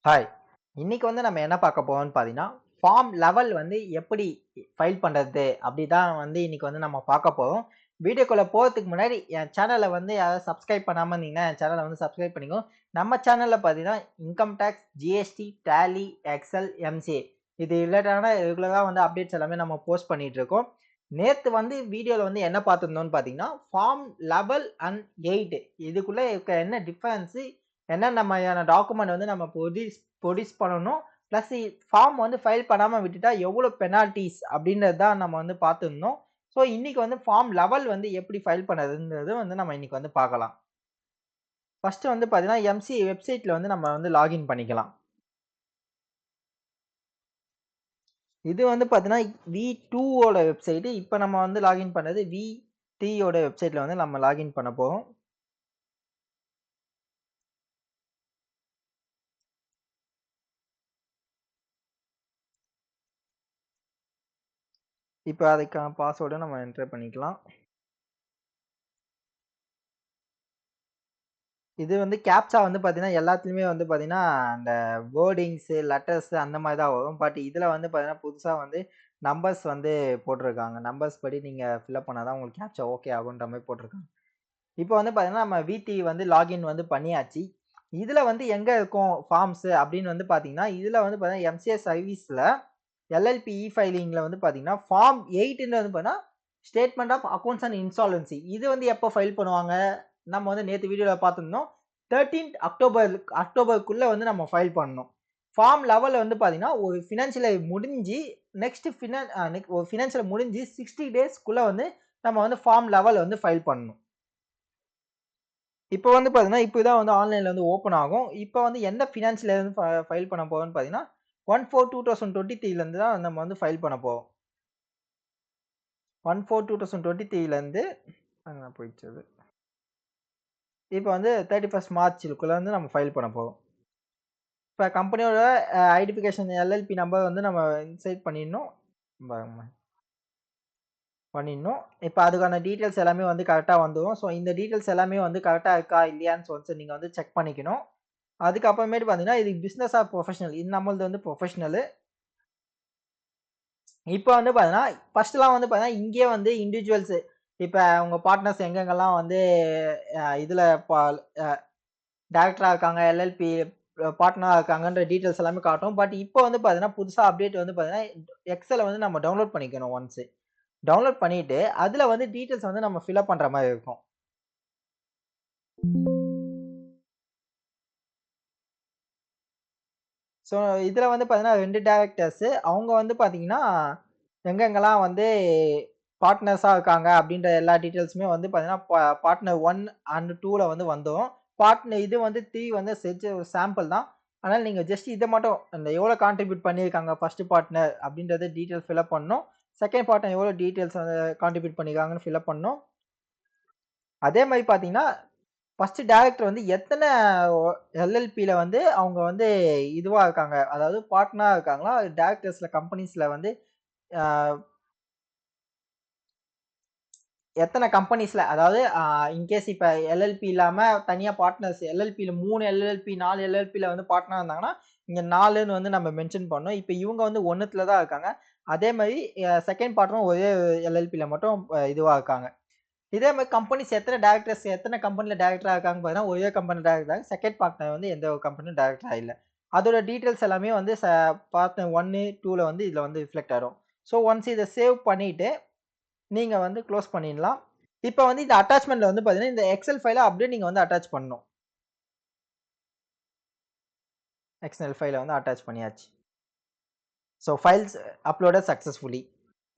Hi. இன்னைக்கு வந்து நம்ம என்ன பார்க்க போறோம்னு பார்த்தீங்கன்னா, ஃபார்ம் லெவல் வந்து எப்படி ஃபைல் பண்றது? அப்படிதான் வந்து இன்னைக்கு வந்து நம்ம பார்க்க போறோம். வீடியோக்குள்ள போறதுக்கு முன்னாடி என் சேனல வந்து யாராவது சப்ஸ்கிரைப் பண்ணாம இருந்தீங்கன்னா, என் சேனல வந்து சப்ஸ்கிரைப் பண்ணிக்கோங்க. நம்ம சேனல்ல பார்த்தீங்கன்னா, income tax, GST, Tally, Excel, MCA இது ரிலேட்டடான ரெகுலரா வந்து அப்டேட்ஸ் எல்லாமே நம்ம போஸ்ட் பண்ணிட்டு இருக்கோம். நேத்து வந்து வீடியோல வந்து என்ன பார்த்திருந்தோம்னு பார்த்தீங்கன்னா, ஃபார்ம் லெவல் அண்ட் 8 இதுக்குள்ள இருக்க என்ன டிஃபரன்ஸ் என்னென்ன மாதிரியான டாக்குமெண்ட் வந்து நம்ம ப்ரொடியூஸ் பண்ணணும். பிளஸ் ஃபார்ம் வந்து ஃபைல் பண்ணாம விட்டுட்டா எவ்வளோ பெனால்டீஸ் அப்படின்றது தான் நம்ம வந்து பார்த்துருந்தோம். ஸோ இன்னைக்கு வந்து ஃபார்ம் லெவல் வந்து எப்படி ஃபைல் பண்ணுறதுன்றது வந்து நம்ம இன்னைக்கு வந்து பார்க்கலாம். ஃபர்ஸ்ட் வந்து பார்த்தீங்கன்னா, எம்சி வெப்சைட்ல வந்து நம்ம வந்து லாகின் பண்ணிக்கலாம். இது வந்து பார்த்தீங்கன்னா, V2 ஓட வெப்சைட். இப்ப நம்ம வந்து லாகின் பண்ணது V3 ஓட வெப்சைட்ல வந்து நம்ம லாகின் பண்ண போறோம். இப்ப அதுக்கான பாஸ்வேர்ட நம்ம என்டர் பண்ணிக்கலாம். இது வந்து கேப்ச்சா வந்து பார்த்தீங்கன்னா, எல்லாத்துலயுமே வந்து பார்த்தீங்கன்னா, அந்த வேர்டிங்ஸு, லெட்டர்ஸு அந்த மாரி தான் வரும். பட் இதுல வந்து பார்த்தீங்கன்னா, புதுசா வந்து நம்பர்ஸ் வந்து போட்டிருக்காங்க. நம்பர்ஸ் படி நீங்க ஃபில்அப் பண்ணா தான் உங்களுக்கு கேப்ச்சா ஓகே ஆகுன்ற மாரி போட்டிருக்காங்க. இப்போ வந்து பார்த்தீங்கன்னா, நம்ம VT வந்து லாகின் வந்து பண்ணியாச்சு. இதுல வந்து எங்க இருக்கும் ஃபார்ம்ஸு அப்படின்னு வந்து பார்த்தீங்கன்னா, இதுல வந்து பார்த்தீங்கன்னா, எம்சிஏ சர்வீஸ்ல எல்எல்பி ஃபைலிங்ல வந்து பார்த்தீங்கன்னா, ஃபார்ம் 8ன்னு வந்து பார்த்தீங்கன்னா, statement of accounts and insolvency இது வந்து எப்போ ஃபைல் பண்ணுவாங்க? நம்ம வந்து நேத்து வீடியோல பார்த்திருந்தோம். 13த் அக்டோபருக்குள்ள வந்து நம்ம ஃபைல் பண்ணணும். ஃபார்ம் லெவல்ல வந்து பார்த்தீங்கன்னா, ஒரு ஃபினான்ஷியல் இயர் முடிஞ்சு நெக்ஸ்ட் ஒரு ஃபினான்ஷியல் முடிஞ்சு 60 டேஸ்க்குள்ள வந்து நம்ம வந்து ஃபார்ம் லெவல் வந்து ஃபைல் பண்ணணும். இப்போ வந்து பார்த்தீங்கன்னா, இப்ப தான் வந்து ஆன்லைன்ல வந்து ஓப்பன் ஆகும். இப்ப வந்து எந்த ஃபினான்ஷியல் இயர் ஃபைல் பண்ண போறோம்ன்னு பார்த்தீங்கன்னா, 1/4/2023ல இருந்து தான் நம்ம வந்து ஃபைல் பண்ண போறோம். 1/4/2023ல இருந்து போயிடுச்சு அது. இப்ப வந்து 31 மார்ச்சுக்குள்ள வந்து நம்ம ஃபைல் பண்ண போறோம். இப்ப கம்பெனியோட ஐடென்டிஃபிகேஷன் எல்எல்பி நம்பர் வந்து நம்ம இன்சர்ட் பண்ணிடணும். பண்ணிடணும். இப்ப அதுக்கான டீட்டெயில்ஸ் எல்லாமே வந்து கரெக்ட்டா வந்துரும். ஸோ இந்த டீட்டெயில்ஸ் எல்லாமே வந்து கரெக்ட்டா இருக்கா? இல்லையான்னு சொல்லிட்டு நீங்க வந்து செக் பண்ணிக்கணும். அதுக்கப்புறமேட்டு பார்த்தீங்கன்னா, இது பிசினஸ் ஆர் ப்ரொஃபஷனல். இது நம்மளது வந்து ப்ரொஃபஷனலு. இப்ப வந்து பார்த்தீங்கன்னா, ஃபர்ஸ்ட்லாம் வந்து பார்த்தீங்கன்னா, இங்கேயே வந்து இண்டிவிஜுவல்ஸ் இப்ப உங்க பார்ட்னர்ஸ் எங்கெங்கலாம் வந்து இதுல அ டைரக்டரா இருக்காங்க, எல்எல்பி பார்ட்னரா இருக்காங்கன்ற டீட்டெயில்ஸ் எல்லாமே காட்டும். பட் இப்போ வந்து பார்த்தீங்கன்னா, புதுசா அப்டேட் வந்து பார்த்தீங்கன்னா, எக்ஸல வந்து நம்ம டவுன்லோட் பண்ணிக்கணும் ஒன்ஸு. டவுன்லோட் பண்ணிட்டு, அதுல வந்து டீட்டெயில்ஸ் வந்து நம்ம ஃபில் அப் பண்ற மாரி இருக்கும். ஸோ, இதுல வந்து பார்த்தீங்கன்னா 2 டைரக்டர்ஸு. அவங்க வந்து பார்த்தீங்கன்னா, எங்கெங்கலாம் வந்து பார்ட்னர்ஸா இருக்காங்க அப்படின்ற எல்லா டீட்டெயில்ஸுமே வந்து பார்த்தீங்கன்னா, பார்ட்னர் 1 அண்ட் 2ல வந்து வந்துரும். பார்ட்னர் இது வந்து 3 வந்து ஒரு சாம்பிள் தான். அதனால நீங்க ஜஸ்ட் இத மட்டும் அந்த எவ்வளோ கான்ட்ரிபியூட் பண்ணியிருக்காங்க ஃபர்ஸ்ட் பார்ட்னர் அப்படின்றத டீட்டெயில்ஸ் ஃபில் அப் பண்ணணும். செகண்ட் பார்ட்னர் எவ்வளோ டீட்டெயில்ஸ் வந்து கான்ட்ரிபியூட் பண்ணியிருக்காங்கன்னு ஃபில் அப் பண்ணணும். அதே மாரி பார்த்தீங்கன்னா, ஃபர்ஸ்ட் டைரக்டர் வந்து எத்தன எல்எல்பில வந்து அவங்க வந்து இதுவா இருக்காங்க. அதாவது பார்ட்னரா இருக்காங்களா? டைரக்டர்ஸ்ல கம்பெனிஸ்ல வந்து அ எத்தன கம்பெனிஸ்ல அதாவது இன்கேஸ் இப்ப எல்எல்பி இல்லாம தனியா பார்ட்னர்ஸ் எல்எல்பில 3 எல்எல்பி 4 எல்எல்பில வந்து பார்ட்னரா இருந்தாங்கன்னா, இங்க 4ன்னு வந்து நம்ம மென்ஷன் பண்ணணும். இப்ப இவங்க வந்து 1த்துல தான் இருக்காங்க. அதே மாரி செகண்ட் பார்ட்னரும் ஒரே எல்எல்பில மட்டும் இதுவா இருக்காங்க. இதே மாரி கம்பெனிஸ் எத்தன டைரக்டர்ஸ் எத்தன கம்பெனில டைரக்டரா இருக்காங்கன்னு பார்த்தீங்கன்னா, ஒரே கம்பெனி டைரக்டர் செகண்ட் பார்ட்னர் வந்து எந்த ஒரு கம்பெனியும் டைரக்டரா இல்ல. அதோட டீட்டெயில்ஸ் எல்லாமே வந்து பார்ட்னர் 1, 2ல வந்து இதுல வந்து ரிஃப்ளெக்ட் ஆயிரும். ஸோ ஒன்ஸ் இத சேவ் பண்ணிட்டு, நீங்க வந்து குளோஸ் பண்ணிடலாம். இப்ப வந்து இந்த அட்டாச்மென்ட்ல வந்து பார்த்தீங்கன்னா, இந்த எக்ஸெல் ஃபைல அப்படியே நீங்க வந்து அட்டாச் பண்ணணும். எக்ஸெல் ஃபைல வந்து அட்டாச் பண்ணியாச்சு. So files uploaded successfully.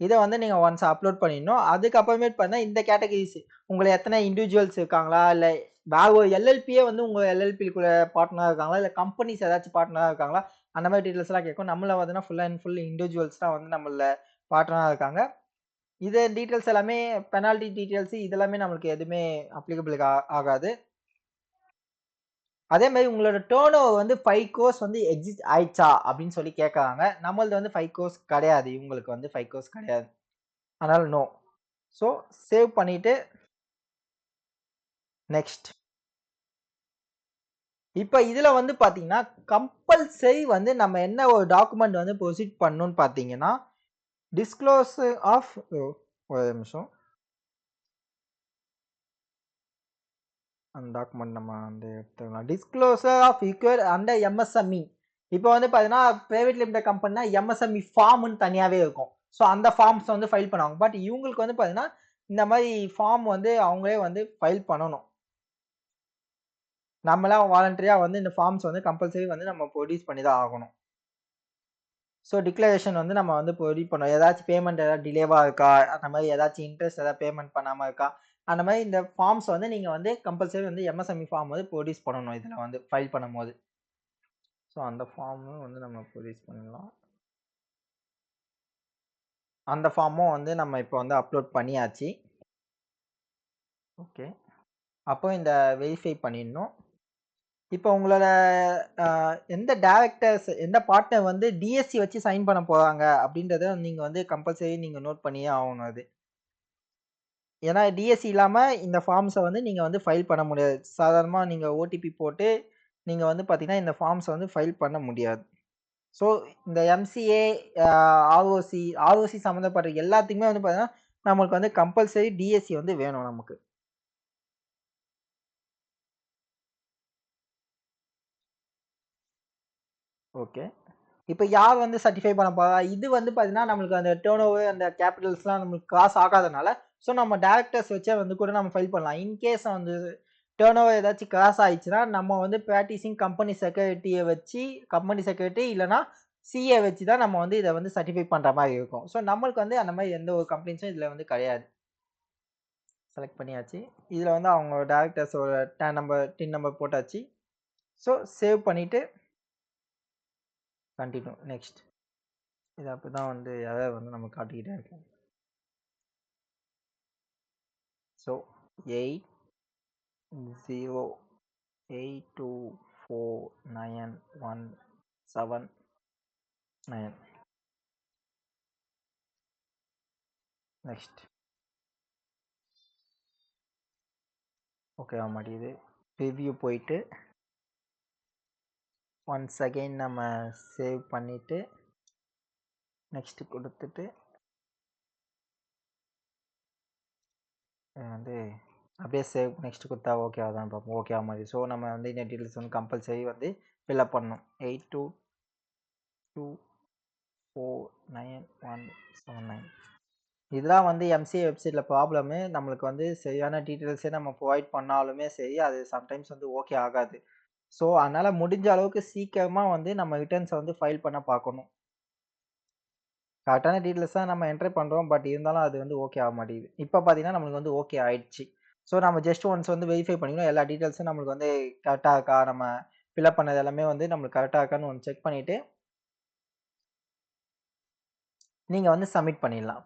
இத வந்து நீங்க ஒன்ஸ் அப்லோட் பண்ணிடணும். அதுக்கப்புறமேட்டு பார்த்தீங்கன்னா, இந்த கேட்டகரிஸ் உங்கள எத்தன இண்டிவிஜுவல்ஸ் இருக்காங்களா? இல்ல வேற ஒரு எல்எல்பியே வந்து உங்க எல்எல்பிக்குள்ள பார்ட்னரா இருக்காங்களா? இல்ல கம்பெனிஸ் ஏதாச்சும் பார்ட்னரா இருக்காங்களா? அந்த மாரி டீட்டெயில்ஸ்லாம் கேட்கும். நம்மள பார்த்தீங்கன்னா, ஃபுல் அண்ட் ஃபுல் இண்டிவிஜுவல்ஸ் தான் வந்து நம்மள்ல பார்ட்னரா இருக்காங்க. இது டீட்டெயில்ஸ் எல்லாமே பெனால்டி டீட்டெயில்ஸ் இதெல்லாமே நம்மளுக்கு எதுவுமே அப்ளிகபிள் ஆகாது. அதே மாரி உங்களோட டர்ன் ஓவர் வந்து 5 கோர்ஸ் வந்து எக்ஸிஸ்ட் ஆயிடுச்சா? அப்படின்னு சொல்லி கேட்கறாங்க. நம்மளது வந்து 5 கோர்ஸ் கிடையாது. இவங்களுக்கு வந்து 5 கோர்ஸ் கிடையாது. அதனால நோ. ஸோ சேவ் பண்ணிட்டு நெக்ஸ்ட். இப்ப இதுல வந்து பாத்தீங்கன்னா, கம்பல்சரி வந்து நம்ம என்ன ஒரு டாக்குமெண்ட் வந்து ப்ரொசீட் பண்ணணும்னு பாத்தீங்கன்னா, டிஸ்க்ளோசர் ஆஃப் ஒரு நிமிஷம். அந்த டாக்குமெண்ட் நம்ம வந்து எடுத்துக்கலாம். Disclosure of equal under MSME. இப்போ வந்து பாத்தீங்கன்னா, பிரைவேட் லிமிடெட் கம்பெனினா எம்எஸ்எம்இ ஃபார்ம்னு தனியாவே இருக்கும். ஸோ அந்த ஃபார்ம்ஸ் வந்து ஃபைல் பண்ணுவாங்க. பட் இவங்களுக்கு வந்து பாத்தீங்கன்னா, இந்த மாரி ஃபார்ம் வந்து அவங்களே வந்து ஃபைல் பண்ணணும். நம்மளா வாலண்டரியா வந்து இந்த ஃபார்ம்ஸ் வந்து கம்பல்சரி வந்து நம்ம ப்ரொடியூஸ் பண்ணி தான் ஆகணும். ஸோ டிக்ளரேஷன் வந்து நம்ம வந்து ப்ரொடியூஸ் பண்ணணும். ஏதாச்சும் பேமெண்ட் ஏதாவது டிலேவா இருக்கா? அந்த மாரி ஏதாச்சும் இன்ட்ரெஸ்ட் ஏதாவது பேமெண்ட் பண்ணாம இருக்கா? அந்த மாரி இந்த ஃபார்ம்ஸ் வந்து நீங்க வந்து கம்பல்சரி வந்து எம்எஸ்எம்இ ஃபார்ம் வந்து ப்ரொடியூஸ் பண்ணணும். இதுல வந்து ஃபைல் பண்ணும்போது. ஸோ அந்த ஃபார்மும் வந்து நம்ம ப்ரொடியூஸ் பண்ணலாம். அந்த ஃபார்மும் வந்து நம்ம இப்போ வந்து அப்லோட் பண்ணியாச்சு. ஓகே. அப்போ இந்த வெரிஃபை பண்ணிடணும். இப்போ உங்களோட அ எந்த டைரக்டர்ஸ், எந்த பார்ட்னர் வந்து டிஎஸ்சி வச்சு சைன் பண்ண போறாங்க அப்படின்றத நீங்க வந்து கம்பல்சரி நீங்க நோட் பண்ணியே ஆகணும் அது. ஏன்னா டிஎஸ்சி இல்லாம இந்த ஃபார்ம்ஸ வந்து நீங்க வந்து ஃபைல் பண்ண முடியாது. சாதாரணமா நீங்க ஓடிபி போட்டு நீங்க வந்து பார்த்தீங்கன்னா, இந்த ஃபார்ம்ஸ வந்து ஃபைல் பண்ண முடியாது. ஸோ இந்த எம்சிஏ, அ ஆர்ஓசி சம்மந்தப்பட்ட எல்லாத்துக்குமே வந்து பார்த்தீங்கன்னா, நம்மளுக்கு வந்து கம்பல்சரி டிஎஸ்சி வந்து வேணும் நமக்கு. ஓகே. இப்ப யார் வந்து சர்டிஃபை பண்ண போறா? இது வந்து பார்த்தீங்கன்னா, நம்மளுக்கு அந்த டர்ன் ஓவர் அந்த கேப்பிட்டல்ஸ்லாம் நம்மளுக்கு கிராஸ் ஆகாதனால, ஸோ நம்ம டைரக்டர்ஸ் வச்சே வந்து கூட நம்ம ஃபைல் பண்ணலாம். இன்கேஸ் வந்து டர்ன் ஓவர் ஏதாச்சும் கிராஸ் ஆயிடுச்சுன்னா, நம்ம வந்து பிராக்டிசிங் கம்பெனி செக்ரட்டரிய வச்சு கம்பெனி செக்ரட்டரி இல்லன்னா சிஏ வச்சு தான் நம்ம வந்து இத வந்து சர்டிஃபை பண்ற மாரி இருக்கும். ஸோ நம்மளுக்கு வந்து அந்த மாரி எந்த ஒரு கம்ப்ளைண்ட்ஸும் இதுல வந்து கிடையாது. செலக்ட் பண்ணியாச்சு. இதுல வந்து அவங்க டைரக்டர்ஸோட டின் நம்பர் போட்டாச்சு. ஸோ சேவ் பண்ணிட்டு கன்டின்யூ நெக்ஸ்ட். இது அப்படிதான் வந்து எரர் வந்து நம்ம காட்டிக்கிட்டே இருக்கும். So 80824917 next. ஓகே ஆக மாட்டேங்குது. ரிவ்யூ போயிட்டு ஒன்ஸ் அகைன் நம்ம சேவ் பண்ணிட்டு நெக்ஸ்ட் கொடுத்துட்டு வந்து அப்படியே சேவ் நெக்ஸ்ட் கொடுத்தா ஓகே தான் பார்ப்போம். ஓகே ஆக மாதிரி. ஸோ நம்ம வந்து இந்த டீட்டெயில்ஸ் வந்து கம்பல்சரி வந்து ஃபில்அப் பண்ணணும். 82249179. இதெல்லாம் வந்து எம்சிஏ வெப்சைட்ல ப்ராப்ளமு. நம்மளுக்கு வந்து சரியான டீட்டெயில்ஸே நம்ம ப்ரொவைட் பண்ணாலுமே சரி, அது சம்டைம்ஸ் வந்து ஓகே ஆகாது. ஸோ, அதனால முடிஞ்ச அளவுக்கு சீக்கிரமா வந்து நம்ம ரிட்டர்ன்ஸ வந்து ஃபைல் பண்ண பார்க்கணும். கரெக்ட்டான டீட்டெயில்ஸ் தான் நம்ம என்டர் பண்றோம். பட் இருந்தாலும் அது வந்து ஓகே ஆக மாட்டேங்குது. இப்ப பார்த்தீங்கன்னா, நம்மளுக்கு வந்து ஓகே ஆயிடுச்சு. ஸோ, நம்ம ஜஸ்ட் ஒன்ஸ் வந்து வெரிஃபை பண்ணிக்கணும். எல்லா டீட்டெயில்ஸும் நம்மளுக்கு வந்து கரெக்ட்டா இருக்கா? நம்ம ஃபில் பண்ணது எல்லாமே வந்து நம்மளுக்கு கரெக்ட்டா இருக்கான்னு ஒண்ணு செக் பண்ணிட்டு, நீங்க வந்து சப்மிட் பண்ணிடலாம்.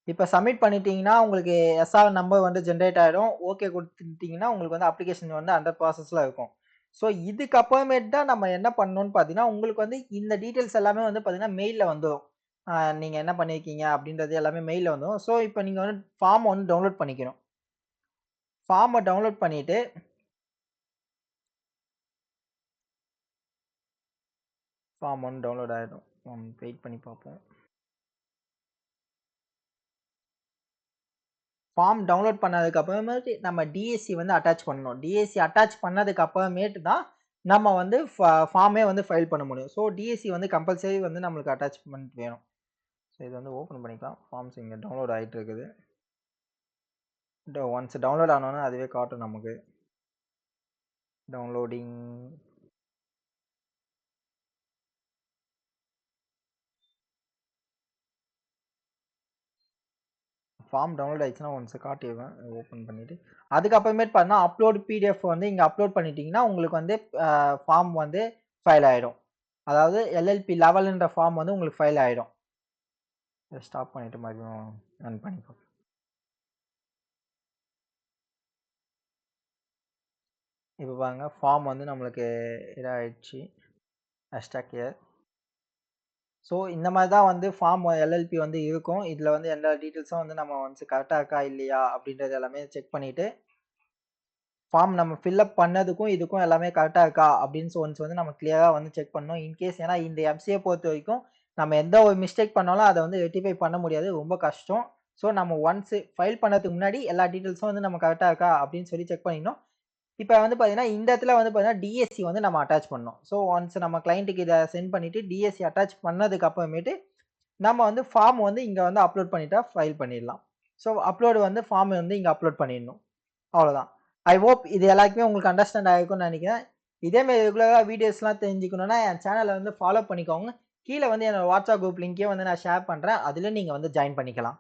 இப்ப சப்மிட் பண்ணிட்டீங்கன்னா, உங்களுக்கு எஸ்ஆர் நம்பர் வந்து ஜெனரேட் ஆயிடும். ஓகே குடுத்துட்டீங்கன்னா, உங்களுக்கு வந்து அப்ளிகேஷன் வந்து அண்டர் ப்ராசஸ்ல இருக்கும். ஸோ இதுக்கு அப்புறமேட்டு தான் நம்ம என்ன பண்ணணும்னு பார்த்தீங்கன்னா, உங்களுக்கு வந்து இந்த டீட்டெயில்ஸ் எல்லாமே வந்து பார்த்தீங்கன்னா, மெயில்ல வந்துரும். நீங்க என்ன பண்ணியிருக்கீங்க அப்படின்றது எல்லாமே மெயில்ல வந்துரும். ஸோ இப்ப நீங்க வந்து ஃபார்ம் வந்து டவுன்லோட் பண்ணிக்கணும். ஃபார்ம டவுன்லோட் பண்ணிட்டு, ஃபார்ம் வந்து டவுன்லோட் ஆயிடும். வெயிட் பண்ணி பார்ப்போம். ஃபார்ம் டவுன்லோட் பண்ணதுக்கு அப்புறமேட்டு நம்ம டிஎஸ்சி வந்து அட்டாச் பண்ணணும். டிஎஸ்சி அட்டாச் பண்ணதுக்கு அப்புறமேட்டு தான் நம்ம வந்து ஃபார்மே வந்து ஃபைல் பண்ண முடியும். ஸோ டிஎஸ்சி வந்து கம்பல்சரி வந்து நம்மளுக்கு அட்டாச்மென்ட் வேணும். ஸோ இது வந்து ஓப்பன் பண்ணிக்கலாம். ஃபார்ம்ஸ் இங்க டவுன்லோட் ஆயிட்டு இருக்குது. ஒன்ஸ் டவுன்லோட் ஆனோனே அதுவே காட்டும் நமக்கு. டவுன்லோடிங். ஃபார்ம் டவுன்லோட் ஆயிடுச்சுன்னா ஒன்ஸ் காட்டிருவேன். ஓப்பன் பண்ணிட்டு. அதுக்கப்புறமேட்டு பார்த்தீங்கன்னா, அப்லோட் பிடிஎஃப் வந்து இங்க அப்லோட் பண்ணிட்டீங்கன்னா, உங்களுக்கு வந்து ஃபார்ம் வந்து ஃபைல் ஆயிடும். அதாவது எல்எல்பி லெவல்ன்ற ஃபார்ம் வந்து உங்களுக்கு ஃபைல் ஆயிடும். இத ஸ்டாப் பண்ணிட்டு மறுபடியும் ரன் பண்ணி பார்ப்போம். இப்ப பாருங்க ஃபார்ம் வந்து நம்மளுக்கு இதாயிடுச்சு. Hashtag here. ஸோ இந்த மாரி தான் வந்து ஃபார்ம் எல்எல்பி வந்து இருக்கும். இதுல வந்து எந்த டீட்டெயில்ஸும் வந்து நம்ம ஒன்ஸ் கரெக்ட்டா இருக்கா இல்லையா அப்படின்றது எல்லாமே செக் பண்ணிட்டு ஃபார்ம் நம்ம ஃபில் அப் பண்ணதுக்கும், இதுக்கும் எல்லாமே கரெக்ட்டா இருக்கா அப்படின்னு ஒன்ஸ் வந்து நம்ம கிளியரா வந்து செக் பண்ணணும். இன்கேஸ் ஏன்னா இந்த எம்சிஏ பொறுத்தவரைக்கும் நம்ம எந்த ஒரு மிஸ்டேக் பண்ணாலும் அத வந்து ரெக்டிஃபை பண்ண முடியாது. ரொம்ப கஷ்டம். ஸோ நம்ம ஒன்ஸ் ஃபைல் பண்ணதுக்கு முன்னாடி எல்லா டீட்டெயில்ஸும் வந்து நம்ம கரெக்ட்டா இருக்கா அப்படின்னு சொல்லி செக் பண்ணிக்கணும். இப்ப வந்து பார்த்தீங்கன்னா, இந்த இடத்துல வந்து பார்த்தீங்கன்னா, டிஎஸ்சி வந்து நம்ம அட்டாச் பண்ணணும். ஸோ ஒன்ஸ் நம்ம கிளையன்ட்க்கு இத சென்ட் பண்ணிட்டு டிஎஸ்சி அட்டாச் பண்ணதுக்கு அப்புறமேட்டு நம்ம வந்து ஃபார்ம் வந்து இங்க வந்து அப்லோட் பண்ணிட்டா ஃபைல் பண்ணிடலாம். ஸோ அப்லோட் வந்து ஃபார்ம் வந்து இங்க அப்லோட் பண்ணிடணும். அவ்வளோதான். ஐ ஹோப் இது எல்லாருக்குமே உங்களுக்கு அண்டர்ஸ்டாண்ட் ஆயிருக்கும்னு நெனைக்கிறேன். இதே மாரி ரெகுலரா வீடியோஸ்லாம் தெரிஞ்சுக்கணும்னா, என் சேனல வந்து ஃபாலோ பண்ணிக்கோங்க. கீழ வந்து என்னோட வாட்ஸ்அப் குரூப் லிங்க்கையும் வந்து நான் ஷேர் பண்றேன். அதுல நீங்க வந்து ஜாயின் பண்ணிக்கலாம்.